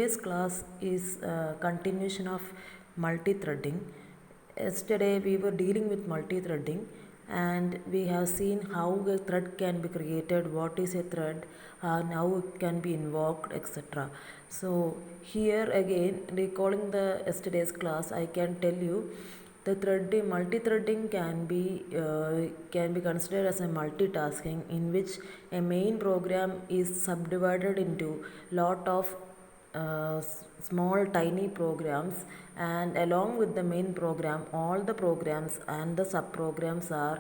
Today's class is a continuation of multi-threading. Yesterday we were dealing with multi-threading and we have seen how a thread can be created, what is a thread, and how it can be invoked, etc. So here again, recalling the yesterday's class, I can tell you the threading, multi-threading can be considered as a multitasking in which a main program is subdivided into lot of small tiny programs, and along with the main program all the programs and the subprograms are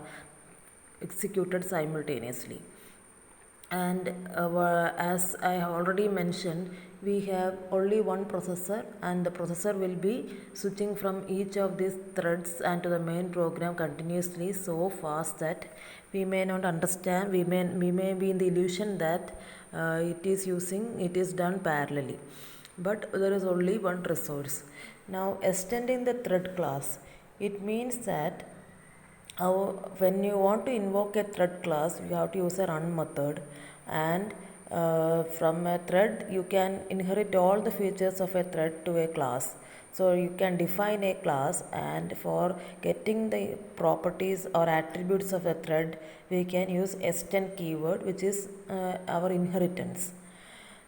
executed simultaneously. And as I have already mentioned, we have only one processor, and the processor will be switching from each of these threads and to the main program continuously so fast that we may not understand, we may be in the illusion that it is done parallelly, but there is only one resource. Now extending the thread class, it means that when you want to invoke a thread class, you have to use a run method, and from a thread you can inherit all the features of a thread to a class. So you can define a class, and for getting the properties or attributes of a thread, we can use extend keyword, which is our inheritance.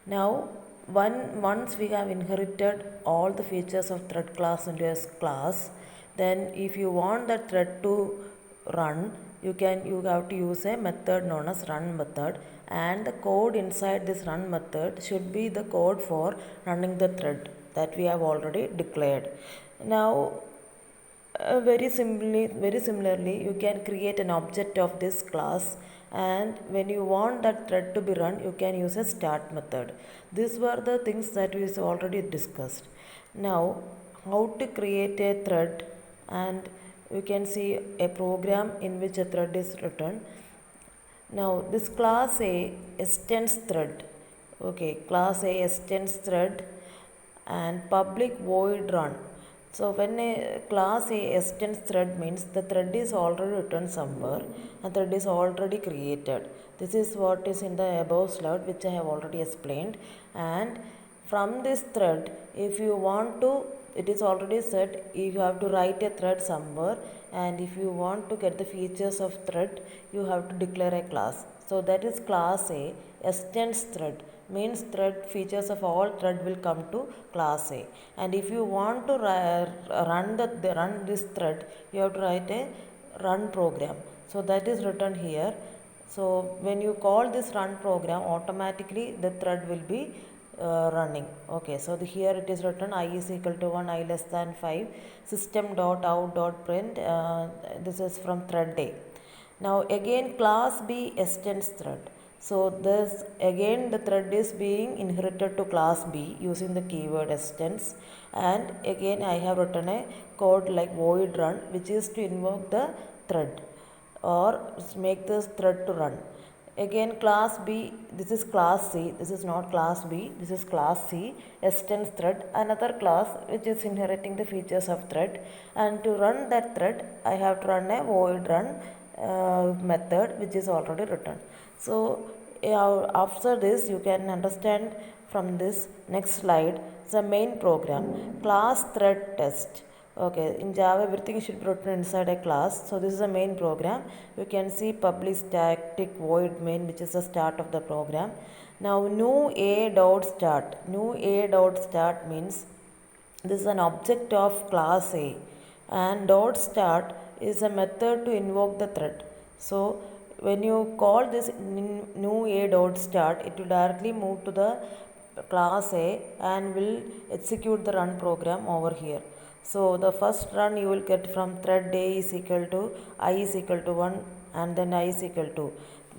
Now, once we have inherited all the features of thread class into a class, then if you want that thread to run, you have to use a method known as run method, and the code inside this run method should be the code for running the thread that we have already declared. Now, very similarly, you can create an object of this class, and when you want that thread to be run, you can use a start method. These were the things that we already discussed. Now, how to create a thread, and you can see a program in which a thread is written. Now, this class A extends thread. Okay, class A extends thread and public void run. So when a class A extends thread means the thread is already written somewhere, and thread is already created. This is what is in the above slide, which I have already explained. And from this thread, if you want to, it is already said you have to write a thread somewhere, and if you want to get the features of thread, you have to declare a class. So that is class A extends thread, means thread features of all thread will come to class A. And if you want to run this thread, you have to write a run program. So that is written here. So when you call this run program, automatically the thread will be running. Okay, so here it is written I is equal to 1, I less than 5, system.out.print. This is from thread A. Now again class B extends thread. So this again the thread is being inherited to class B using the keyword extends, and again I have written a code like void run, which is to invoke the thread or make this thread to run. Again class B, this is class C, this is not class B, this is class C, extends thread, another class which is inheriting the features of thread, and to run that thread I have to run a void run method which is already written. So after this you can understand from this next slide the main program, class thread test. Okay, in Java everything should be written inside a class. So this is the main program. You can see public static void main, which is the start of the program. Now new a dot start. New a dot start means this is an object of class A, and dot start is a method to invoke the thread. So when you call this new a dot start, it will directly move to the class A and will execute the run program over here. So the first run you will get from thread A is equal to I is equal to 1, and then I is equal to.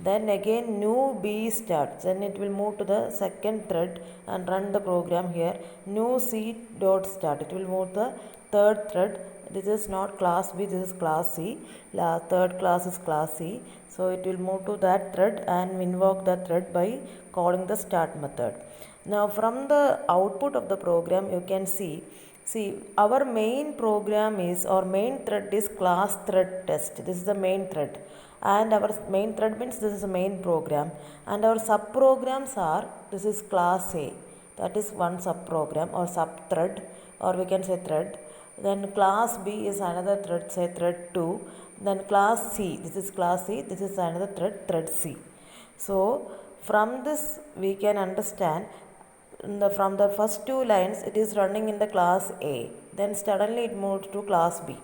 Then again new B starts, then it will move to the second thread and run the program here. New C dot start, it will move the third thread. This is not class B, this is class C. Third class is class C. So it will move to that thread and invoke that thread by calling the start method. Now from the output of the program you can see our main program is, or main thread is class thread test. This is the main thread, and our main thread means this is the main program, and our sub programs are, this is class A. that is one sub-program or sub-thread, or we can say thread. Then class B is another thread, say thread 2. Then class C, this is class C, this is another thread, thread C. So from this we can understand from the first two lines it is running in the class A, then suddenly it moved to class B.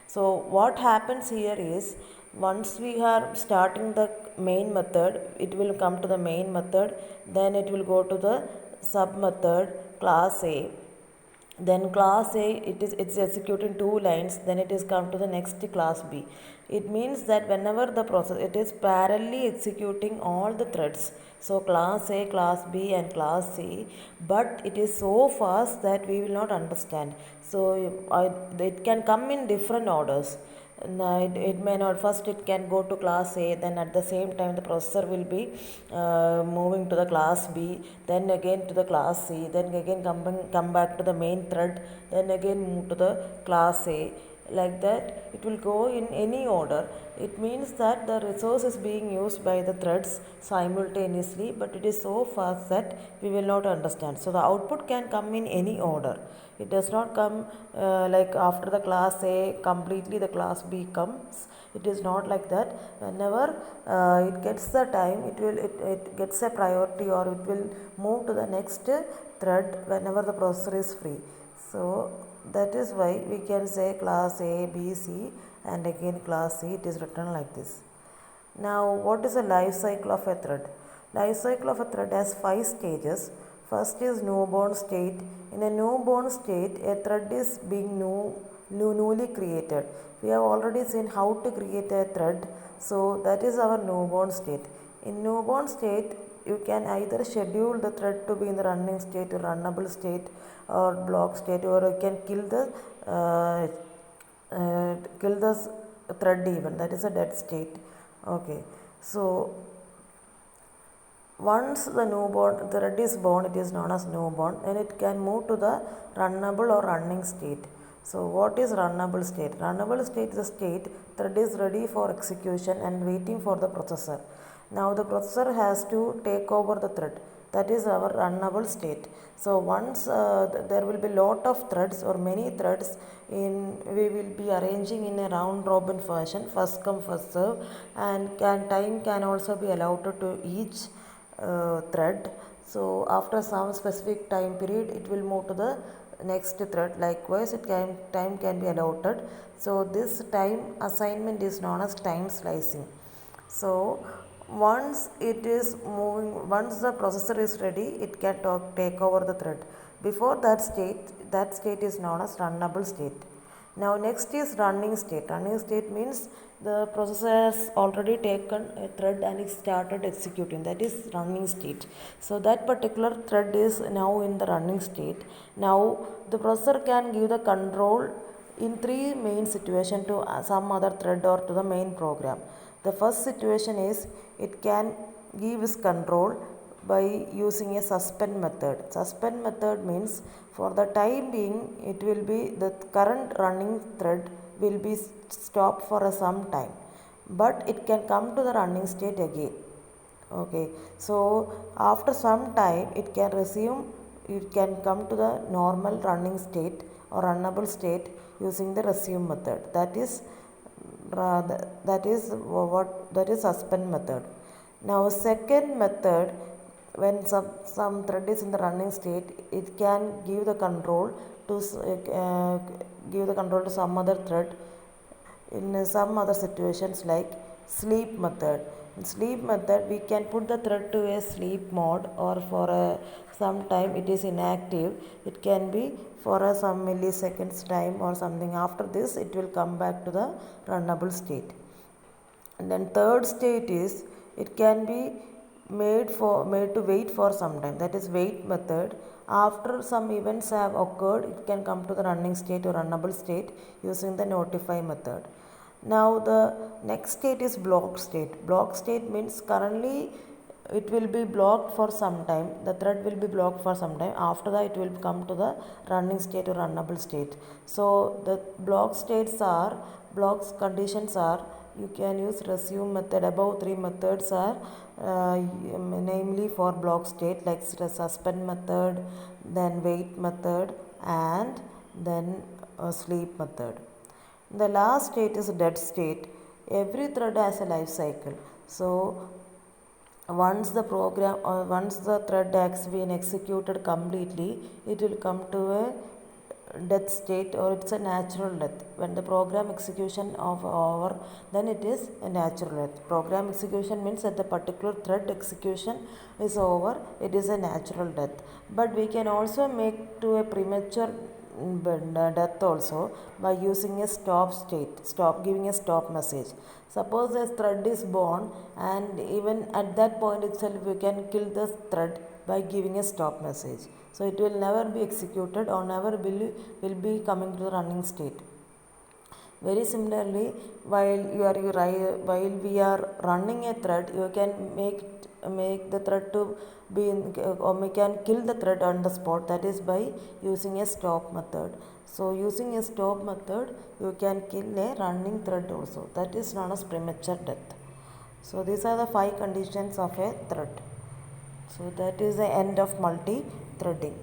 So what happens here is, once we are starting the main method, it will come to the main method, then it will go to the sub method class A. Then class A, it's executing two lines, then it is come to the next class B. It means that whenever the process, it is parallelly executing all the threads. So class A, class B and class C, but it is so fast that we will not understand. So it can come in different orders. It may not, first it can go to class A, then at the same time the processor will be moving to the class B, then again to the class C, then again come back to the main thread, then again move to the class A. Like that it will go in any order. It means that the resource is being used by the threads simultaneously, but it is so fast that we will not understand. So the output can come in any order. It does not come like after the class A completely the class B comes. It is not like that. Whenever it gets the time, it gets a priority, or it will move to the next thread whenever the processor is free. So that is why we can say class A, B, C and again class C. It is written like this. Now what is the life cycle of a thread? Life cycle of a thread has 5 stages. First is newborn state. In a newborn state, a thread is being newly created. We have already seen how to create a thread. So that is our newborn state. In newborn state, you can either schedule the thread to be in the running state, or runnable state, or block state, or you can kill the thread even. That is a dead state. Okay. So once the thread is born, it is known as newborn, and it can move to the runnable or running state. So what is runnable state? Runnable state is a state thread is ready for execution and waiting for the processor. Now the processor has to take over the thread. That is our runnable state. So once there will be lot of threads or many threads, we will be arranging in a round robin fashion, first come first serve, and time can also be allotted to each thread. So after some specific time period, it will move to the next thread. Likewise, time can be allotted. So this time assignment is known as time slicing. So once it is moving, once the processor is ready, it can take over the thread. Before that state is known as runnable state. Now next is running state. Running state means the processor has already taken a thread and it started executing. That is running state. So that particular thread is now in the running state. Now the processor can give the control in 3 main situations to some other thread or to the main program. The first situation is it can give its control by using a suspend method. Suspend method means for the time being it will be the current running thread will be stopped for some time, but it can come to the running state again. Okay, so after some time it can come to the normal running state or runnable state using the resume method. That is suspend method. Now second method, when some thread is in the running state, it can give the control to some other thread in some other situations, like sleep method. In sleep method, we can put the thread to a sleep mode, or for some time it is inactive. It can be for some milliseconds time or something. After this, it will come back to the runnable state. And then third state is it can be made to wait for some time. That is wait method. After some events have occurred, it can come to the running state or runnable state using the notify method. Now the next state is block state. Block state means currently it will be blocked for some time. The thread will be blocked for some time. After that, it will come to the running state or runnable state. So the block conditions are you can use resume method. Above three methods are namely for block state, like suspend method, then wait method, and then sleep method. The last state is dead state. Every thread has a life cycle. So once the program or once the thread has been executed completely, it will come to a death state, or it's a natural death. When the program execution of over, then it is a natural death. Program execution means that the particular thread execution is over, it is a natural death. But we can also make to a premature death also by using a stop state, stop, giving a stop message. Suppose a thread is born, and even at that point itself we can kill the thread by giving a stop message. So it will never be executed, or never will be coming to the running state. Very similarly, while we are running a thread, you can make the thread to be in, or we can kill the thread on the spot, that is by using a stop method. So using a stop method, you can kill a running thread also, that is known as premature death. So these are the 5 conditions of a thread. So that is the end of multi-threading.